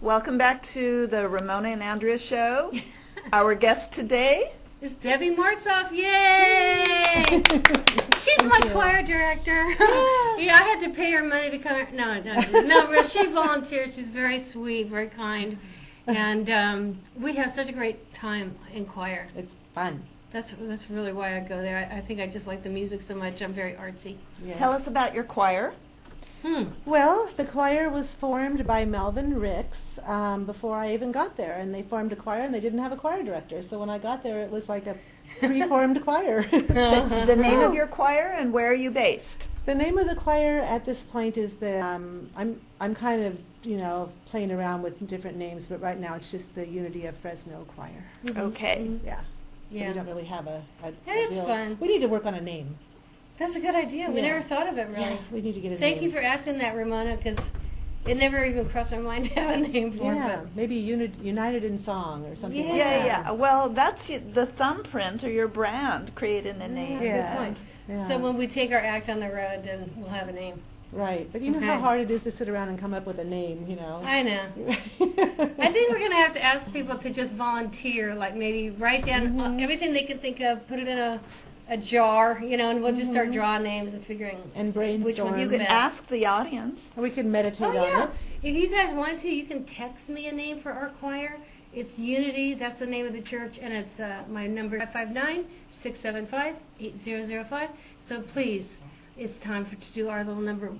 Welcome back to the Ramona and Andrea show. Our guest today is Debby Martsolf. Yay! She's my choir director. Yeah, I had to pay her money to come. No, she volunteers. She's very sweet, very kind, and we have such a great time in choir. It's fun. That's really why I go there. I think I just like the music so much. I'm very artsy. Yes. Tell us about your choir. Well, the choir was formed by Melvin Ricks before I even got there, and they formed a choir, and they didn't have a choir director. So when I got there, it was like a pre-formed choir. The name of your choir, and where are you based? The name of the choir at this point is the I'm kind of playing around with different names, but right now it's just the Unity of Fresno Choir. Okay. Yeah. So we don't really have a it's fun. We need to work on a name. That's a good idea. We never thought of it, really. Yeah, we need to get a name. Thank you for asking that, Ramona, because it never even crossed my mind to have a name for it. Yeah, maybe United in Song or something like that. Yeah. Yeah. Well, that's the thumbprint or your brand creating a name. Yeah. Good point. Yeah. So when we take our act on the road, then we'll have a name. Right, but you know how hard it is to sit around and come up with a name, I know. I think we're going to have to ask people to just volunteer, like maybe write down everything they can think of, put it in a jar, and we'll just start drawing names and figuring and brainstorm. Which one's you the can best. Ask the audience. We can meditate on it. If you guys want to, you can text me a name for our choir. It's Unity. That's the name of the church, and it's my number 559-675-8005. So please, it's time to do our little number.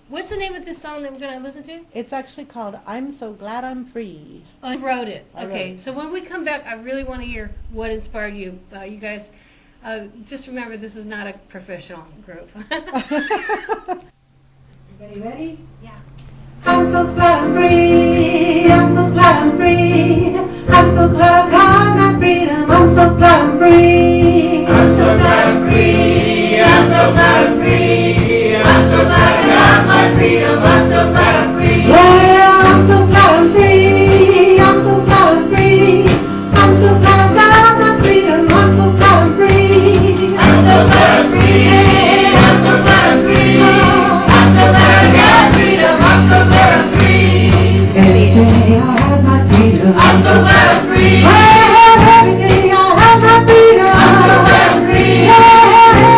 What's the name of this song that we're going to listen to? It's actually called "I'm So Glad I'm Free." Oh, you wrote it. I Okay. wrote it. So when we come back, I really want to hear what inspired you. You guys, just remember, this is not a professional group. Everybody ready? Yeah. I'm so glad I'm free, I'm so glad I'm free, I'm so glad I got my freedom, I'm so glad I'm free. I'm so glad I'm free, I'm so glad I'm free, I'm so glad I got my freedom, I'm so glad I'm free. Well, I'm so glad I'm free, I'm so glad I'm free, I'm so glad I got my freedom, I'm so glad I'm free. I'm so glad I'm free, I'm so glad I'm free, I'm so glad I got freedom, I'm so glad I'm free. Every day I have my freedom, I'm so glad I'm free. Every day I have my freedom, I'm so glad I'm free. Every day I have my freedom, I'm so glad I'm free. I'm glad I'm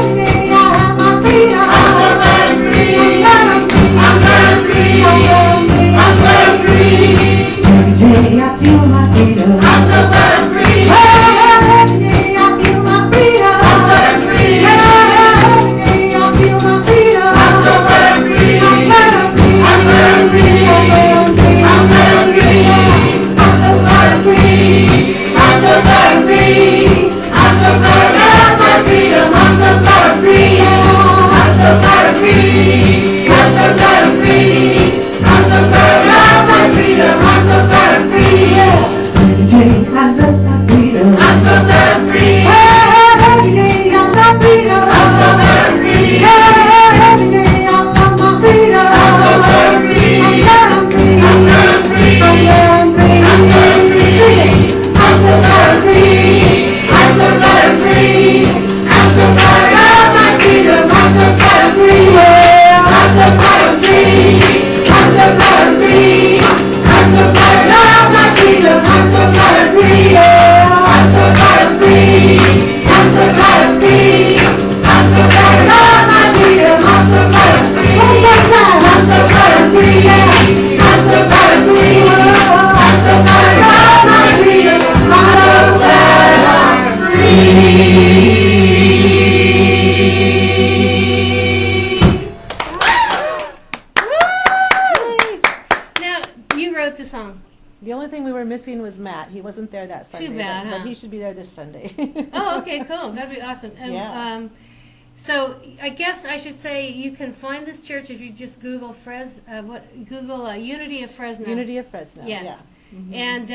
free, I'm glad I'm free. Every day I feel my freedom, I'm so glad I'm free. Every day I feel my freedom, I'm so glad I'm free. Every day I feel my freedom, I'm so glad I'm free. I'm glad I'm free, I'm glad I'm free, I'm glad I'm free, I'm so glad I'm free, I'm so glad I'm free, I'm so glad I got my freedom, I'm so glad I'm free, I'm so glad I'm free, I'm so glad I'm free, I'm so glad I got my freedom, I'm so glad I'm free. Every day I love my freedom, I'm so glad I'm free. Every day I love freedom, I'm so glad I'm free. Every day I love my freedom, I'm so glad I'm free. I'm glad I'm free, I'm glad I'm free, I'm glad I'm free, I'm glad I'm free. I'm so glad I'm free, I'm so glad I'm free, I'm so glad I got my freedom, I'm so glad I'm free. I'm so glad I'm free, I'm so glad I'm free, I'm so glad I got my freedom, I'm so glad I'm free. I'm so glad I'm free, I'm so glad I'm free, I'm so glad I got my freedom, I'm so glad I'm free. One more time, I'm so glad I'm free, I'm so glad I'm free, I'm so glad I got my freedom, I'm so glad I'm free. Now, you wrote the song. The only thing we were missing was Matt. He wasn't there that Sunday. Too bad, but huh? he should be there this Sunday. Oh, okay, cool. That'd be awesome. And, Yeah. So I guess I should say you can find this church if you just Google Google Unity of Fresno. Unity of Fresno. Yes. Yeah. Mm-hmm. And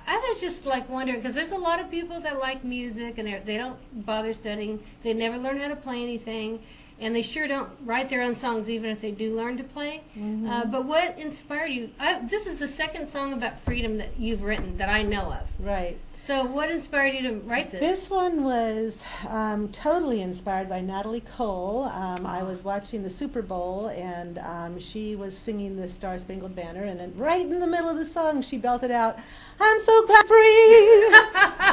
I was just like wondering, because there's a lot of people that like music and they don't bother studying. They never learn how to play anything, and they sure don't write their own songs even if they do learn to play. Mm-hmm. But what inspired you? This is the second song about freedom that you've written that I know of. Right. So what inspired you to write this? This one was totally inspired by Natalie Cole. I was watching the Super Bowl, and she was singing the Star Spangled Banner, and then right in the middle of the song, she belted out, "I'm so glad free,"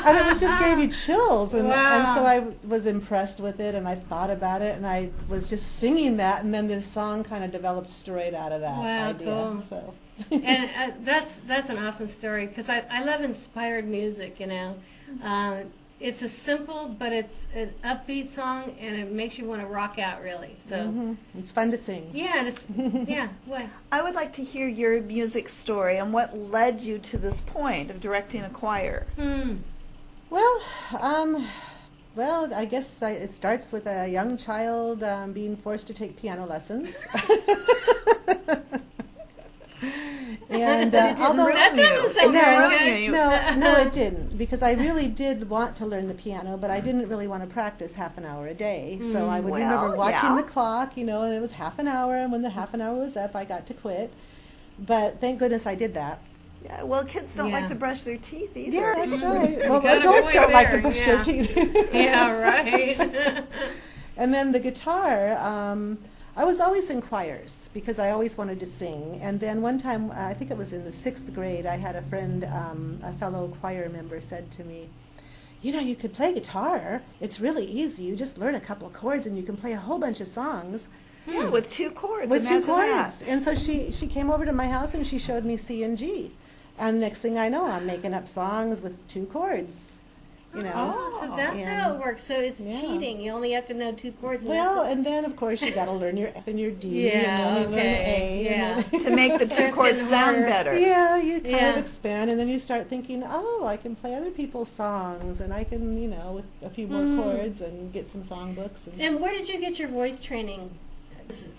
and it was just gave me chills, and so I was impressed with it, and I thought about it, and I was just singing that, and then this song kind of developed straight out of that idea. Cool. So. And that's an awesome story, because I love inspired music, you know. It's a simple, but it's an upbeat song, and it makes you want to rock out, really. So It's fun to sing. yeah, and it's, yeah. What? I would like to hear your music story and what led you to this point of directing a choir. Well, I guess it starts with a young child being forced to take piano lessons. And although that doesn't sound very good. no, it didn't, because I really did want to learn the piano, but I didn't really want to practice half an hour a day. So I would remember watching the clock, and it was half an hour, and when the half an hour was up, I got to quit. But thank goodness I did that. Yeah, well, kids don't like to brush their teeth either. Yeah, that's right. Well, got a adults point don't like to there, brush yeah. their teeth. Yeah, right. And then the guitar, I was always in choirs because I always wanted to sing. And then one time, I think it was in the 6th grade, I had a friend, a fellow choir member said to me, you could play guitar. It's really easy. You just learn a couple of chords and you can play a whole bunch of songs. Yeah, with 2 chords. With 2 Imagine chords. that. And so she came over to my house and she showed me C and G. And next thing I know, I'm making up songs with 2 chords. Oh, so that's how it works. So it's cheating. You only have to know 2 chords. And And then of course you got to learn your F and your D, Yeah, and then you learn okay, A. yeah. And then To make the 2 Starts chords getting sound harder. better. yeah, you kind Yeah. of expand, and then you start thinking, I can play other people's songs, and I can, with a few more chords, and get some songbooks. And where did you get your voice training?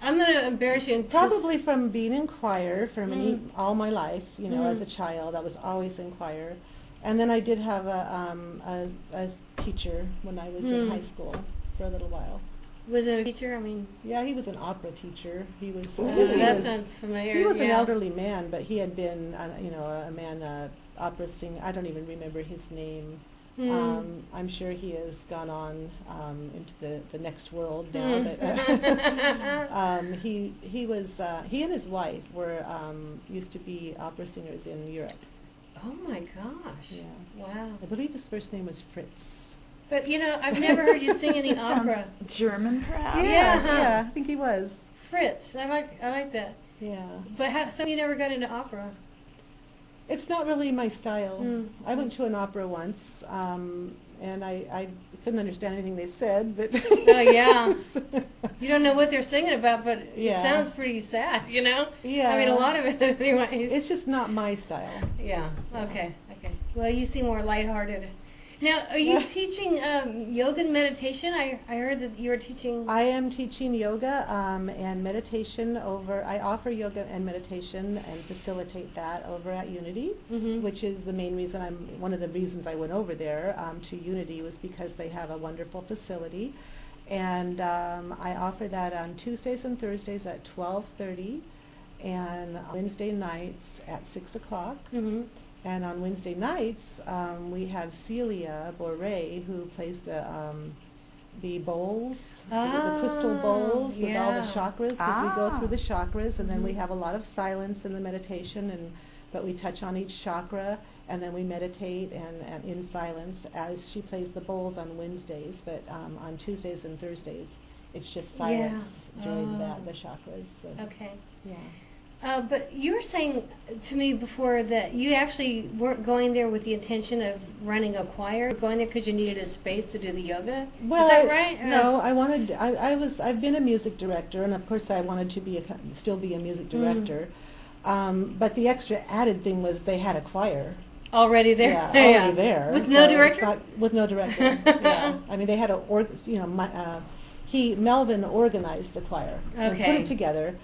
I'm going to embarrass you. And Probably from being in choir for all my life, as a child. I was always in choir. And then I did have a teacher when I was in high school for a little while. Was it a teacher? I mean, Yeah, he was an opera teacher. He was. that sounds familiar. He was an yeah. elderly man, but he had been, a man, opera singer. I don't even remember his name. I'm sure he has gone on into the next world now. But he and his wife were used to be opera singers in Europe. Oh my gosh. Yeah. Wow. I believe his first name was Fritz. But I've never heard you sing any opera. Sounds German, perhaps? Yeah, I think he was. Fritz. I like that. Yeah. But so you never got into opera? It's not really my style. I went to an opera once, and I couldn't understand anything they said, but Oh yeah. You don't know what they're singing about, but Yeah. it sounds pretty sad, Yeah. I mean, a lot of it anyways. It's just not my style. Yeah. Okay. Well, you seem more lighthearted. Now, are you teaching yoga and meditation? I heard that you were teaching. I am teaching yoga and meditation I offer yoga and meditation and facilitate that over at Unity, which is the main reason one of the reasons I went over there to Unity was because they have a wonderful facility. And I offer that on Tuesdays and Thursdays at 12:30 and Wednesday nights at 6 o'clock. And on Wednesday nights, we have Celia Borre, who plays the bowls, the crystal bowls with all the chakras, because we go through the chakras, and then we have a lot of silence in the meditation, but we touch on each chakra, and then we meditate and in silence as she plays the bowls on Wednesdays. But on Tuesdays and Thursdays, it's just silence during the chakras. So, Okay. yeah. But you were saying to me before that you actually weren't going there with the intention of running a choir. Going there because you needed a space to do the yoga. Well, is that right? No, I wanted. I've been a music director, and of course, I wanted to still be a music director. But the extra added thing was they had a choir. Already there. Yeah, already there. With so no it's director. with no director. Yeah, I mean they had Melvin organized the choir and put Okay. it together.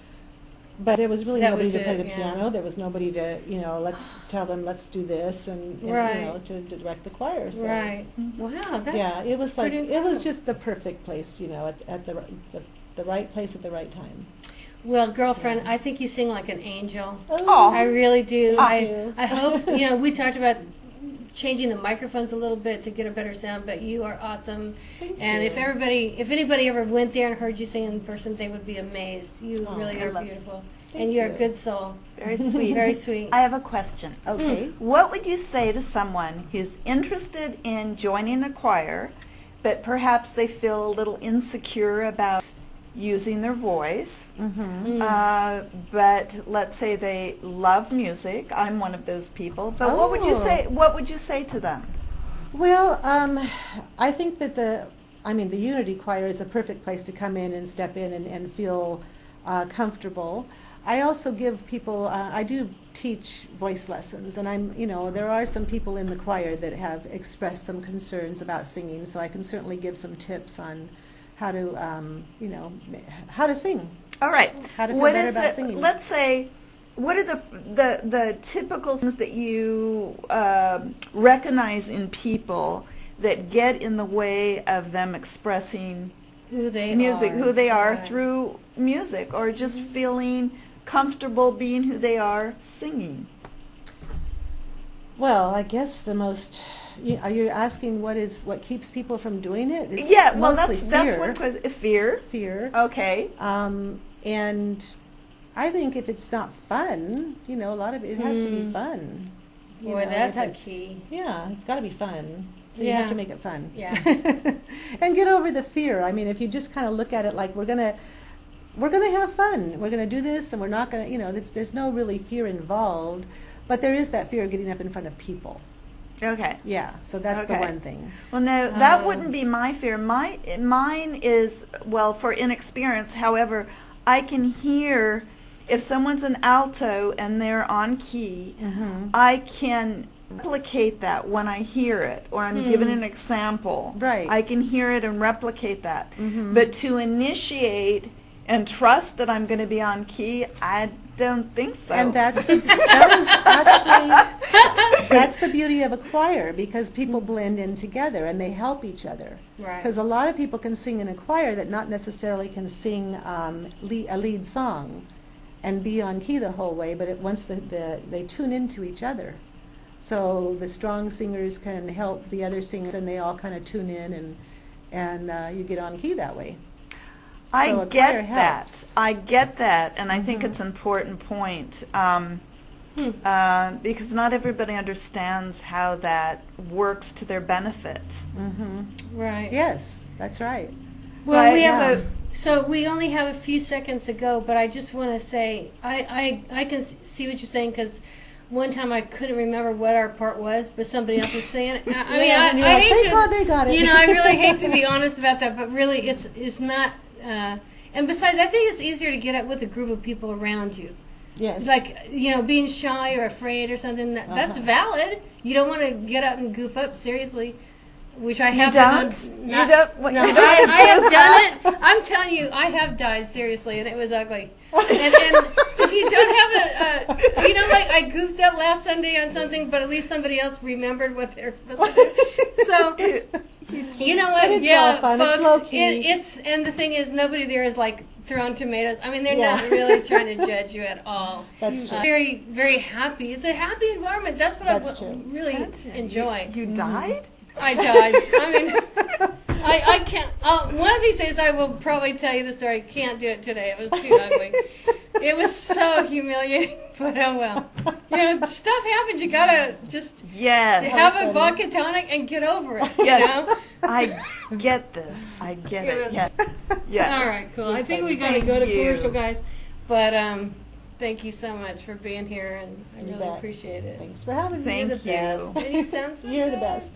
But there was really That nobody was to play it, the yeah. piano. There was nobody to, let's tell them, let's do this, and Right. to direct the choir. So. Right. Wow. That's Yeah, it was like pretty it was incredible. just the perfect place, at the right place at the right time. Well, girlfriend, I think you sing like an angel. Oh. I really do. Thank you. I hope we talked about changing the microphones a little bit to get a better sound, but you are awesome. Thank And you. if anybody ever went there and heard you sing in person, they would be amazed. You Oh, really I are love- beautiful. Thank And you're a you. good soul. Very sweet. Very sweet. I have a question. Okay. What would you say to someone who's interested in joining a choir, but perhaps they feel a little insecure about using their voice? But let's say they love music. I'm one of those people. But what would you Oh. say? What would you say to them? Well, I think that the Unity Choir is a perfect place to come in and step in and feel comfortable. I also give people, I do teach voice lessons, and there are some people in the choir that have expressed some concerns about singing, so I can certainly give some tips on how to, how to sing. All right. How to feel What better is about it? singing. Let's say, what are the typical things that you recognize in people that get in the way of them expressing Who they music, are. who they are Right. through music, or just feeling comfortable being who they are singing? Well, I guess the most, are you asking what keeps people from doing it? It's Yeah, well, mostly that's one question. Fear. Fear. Okay. And I think if it's not fun, a lot of it has to be fun. You Boy, know, that's it a key. Yeah, it's got to be fun. So you Yeah. have to make it fun. Yeah. And get over the fear. I mean, if you just kind of look at it like we're gonna have fun. We're gonna do this, and we're not gonna. There's no really fear involved, but there is that fear of getting up in front of people. Okay. Yeah. So that's the Okay. one thing. Well, no, that Oh. wouldn't be my fear. Mine is, well, for inexperience. However, I can hear if someone's an alto and they're on key, I can replicate that when I hear it, or I'm given an example. Right. I can hear it and replicate that. But to initiate and trust that I'm going to be on key, I don't think so. And that's the beauty of a choir, because people blend in together and they help each other. Right. Because a lot of people can sing in a choir that not necessarily can sing a lead song and be on key the whole way, but once they tune into each other. So the strong singers can help the other singers, and they all kind of tune in, and you get on key that way. So I a choir get that. helps. I get that, and I think it's an important point because not everybody understands how that works to their benefit. Right. Yes, that's right. Well, Right, we have so- so we only have a few seconds to go, but I just want to say I can see what you're saying, because one time I couldn't remember what our part was, but somebody else was saying it. I mean, and you're I like, hate thank to, God they got it. I really hate to be honest about that, but really it's not. And besides, I think it's easier to get up with a group of people around you. Yes. It's like, being shy or afraid or something, that's valid. You don't want to get up and goof up, seriously, which I have don't? done. You don't? What, No, you I don't have do that? done it. I'm telling you, I have died, seriously, and it was ugly. And if you don't have like I goofed up last Sunday on something, but at least somebody else remembered what they're supposed to do. So, you know what? It's Yeah, all fun. It's folks, low-key. and the thing is, nobody there is like throwing tomatoes. I mean, they're Yeah. not really trying to judge you at all. That's true. Very, very happy. It's a happy environment. That's what That's I true. really enjoy. You died? I died. I mean, I can't. One of these days, I will probably tell you the story. I can't do it today. It was too ugly. It was so humiliating, but oh well. Stuff happens. You gotta just Yes. have a vodka tonic and get over it. Yes. I get this. I get It it. was- Yes. Yes. All right, cool. I think we gotta Thank go to you. commercial, guys. But thank you so much for being here, and I You really bet. appreciate it. Thanks for having me. Thank You're the you. best. And you sound so You're the good. best.